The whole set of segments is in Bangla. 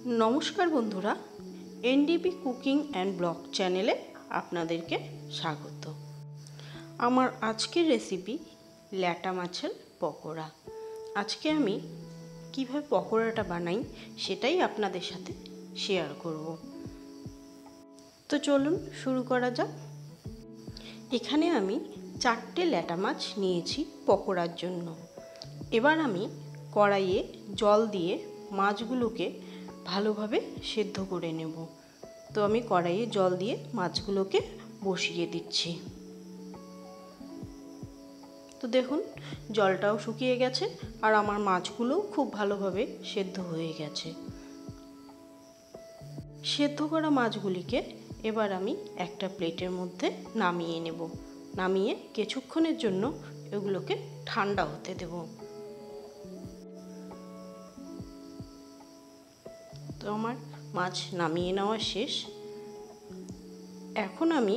नमस्कार बंधुरा एनडीपी कुकिंग एंड ब्लग चैनेले आपनादेरके स्वागत। आमार आजकेर रेसिपि ল্যাটা माछेर पकोड़ा। आज के आमी किभाबे पकोड़ाटा बानाई सेटाई आपनादेर साथे शेयर करब। तो चलुन शुरू करा जाक। एखाने आमी 4टे ল্যাটা माछ नियेछि पकोड़ार जन्य। एबार आमी कड़ाइये जल दिए माछगुलोके ভালোভাবে সেদ্ধ করে নেব। তো আমি কড়াইয়ে জল দিয়ে মাছগুলোকে বসিয়ে দিচ্ছি। তো দেখুন জলটাও শুকিয়ে গেছে আর আমার মাছগুলো খুব ভালোভাবে সেদ্ধ হয়ে গেছে। সেদ্ধ করা মাছগুলিকে এবার আমি একটা প্লেটের মধ্যে নামিয়ে নেব। নামিয়ে কিছুক্ষণের জন্য এগুলোকে ঠান্ডা হতে দেব। তো আমার মাছ নামিয়ে নেওয়া শেষ। এখন আমি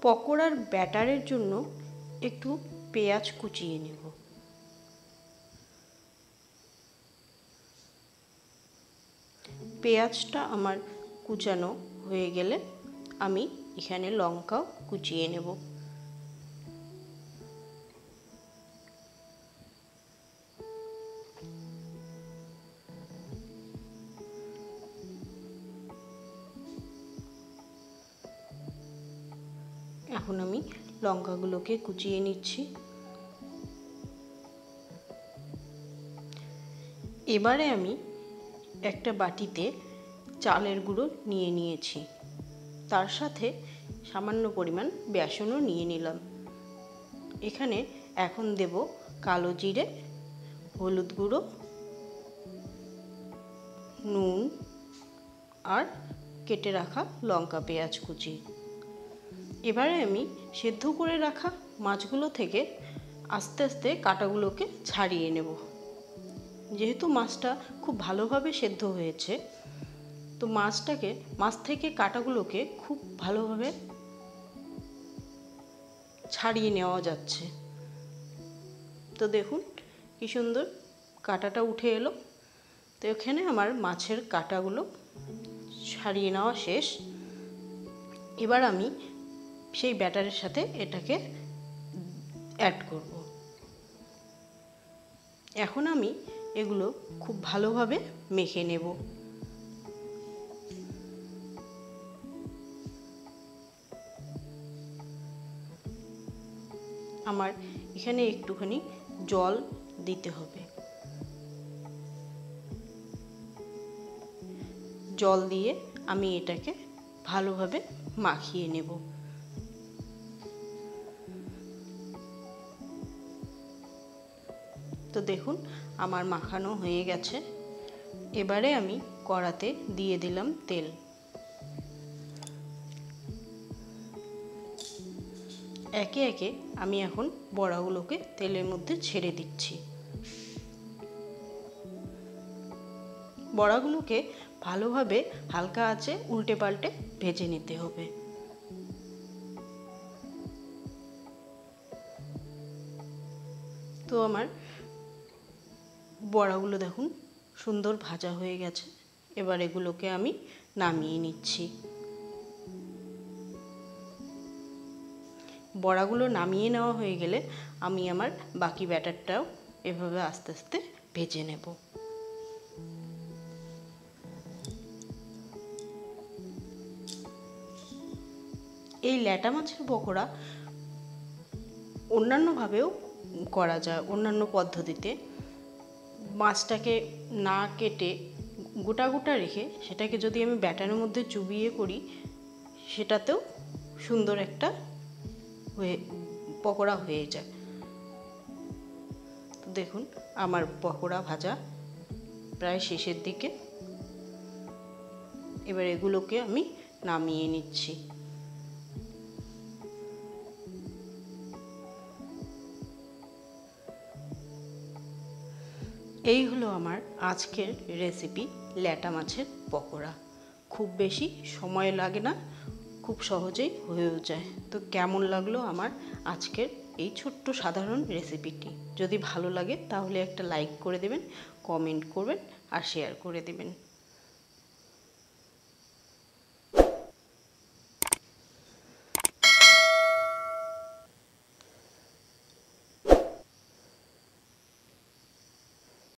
পকোড়ার ব্যাটারের জন্য একটু পেঁয়াজ কুচিয়ে নেব। পেঁয়াজটা আমার কুচানো হয়ে গেলে আমি এখানে লঙ্কাও কুচিয়ে নেব। এখন আমি লঙ্কাগুলোকে কুচিয়ে নিচ্ছি। এবারে আমি একটা বাটিতে চালের গুঁড়ো নিয়ে নিয়েছি, তার সাথে সামান্য পরিমাণ বেসনও নিয়ে নিলাম। এখানে এখন দেব কালো জিরে, হলুদ গুঁড়ো, নুন আর কেটে রাখা লঙ্কা পেঁয়াজ কুচি। এবারে আমি সেদ্ধ করে রাখা মাছগুলো থেকে আস্তে আস্তে কাঁটাগুলোকে ছাড়িয়ে নেব। যেহেতু মাছটা খুব ভালোভাবে সেদ্ধ হয়েছে, তো মাছ থেকে কাঁটাগুলোকে খুব ভালোভাবে ছাড়িয়ে নেওয়া যাচ্ছে। তো দেখুন কি সুন্দর কাঁটাটা উঠে এলো। তো এখানে আমার মাছের কাঁটাগুলো ছাড়িয়ে নেওয়া শেষ। এবার আমি সেই ব্যাটারের সাথে এটাকে অ্যাড করব। এখন আমি এগুলো খুব ভালোভাবে মেখে নেব। আমার এখানে একটুখানি জল দিতে হবে। জল দিয়ে আমি এটাকে ভালোভাবে মাখিয়ে নেব। তো দেখুন আমার মাখানো হয়ে গেছে। এবারে আমি কড়াতে দিয়ে দিলাম তেল। একে একে আমি এখন বড়াগুলোকে তেলের মধ্যে ছেড়ে দিচ্ছি। বড়াগুলোকে ভালোভাবে হালকা আঁচে উল্টে পাল্টে ভেজে নিতে হবে। তো আমার বড়াগুলো দেখুন সুন্দর ভাজা হয়ে গেছে। এবার এগুলোকে আমি নামিয়ে নিচ্ছি। বড়াগুলো নামিয়ে নেওয়া হয়ে গেলে আমি আমার বাকি ব্যাটারটাও এভাবে আস্তে আস্তে ভেজে নেব। এই ল্যাটা মাছের পকোড়া অন্যান্যভাবেও করা যায়। অন্যান্য পদ্ধতিতে মাছটাকে না কেটে গোটা গোটা রেখে সেটাকে যদি আমি ব্যাটারের মধ্যে চুবিয়ে করি, সেটাতেও সুন্দর একটা পকোড়া হয়ে যায়। তো দেখুন আমার পকোড়া ভাজা প্রায় শেষের দিকে। এবার এগুলোকে আমি নামিয়ে নিচ্ছি। এই হলো আমার আজকের রেসিপি ল্যাটা মাছের পকোড়া। খুব বেশি সময় লাগে না, খুব সহজেই হয়েও যায়। তো কেমন লাগলো আমার আজকের এই ছোট্ট সাধারণ রেসিপিটি? যদি ভালো লাগে তাহলে একটা লাইক করে দেবেন, কমেন্ট করবেন আর শেয়ার করে দেবেন।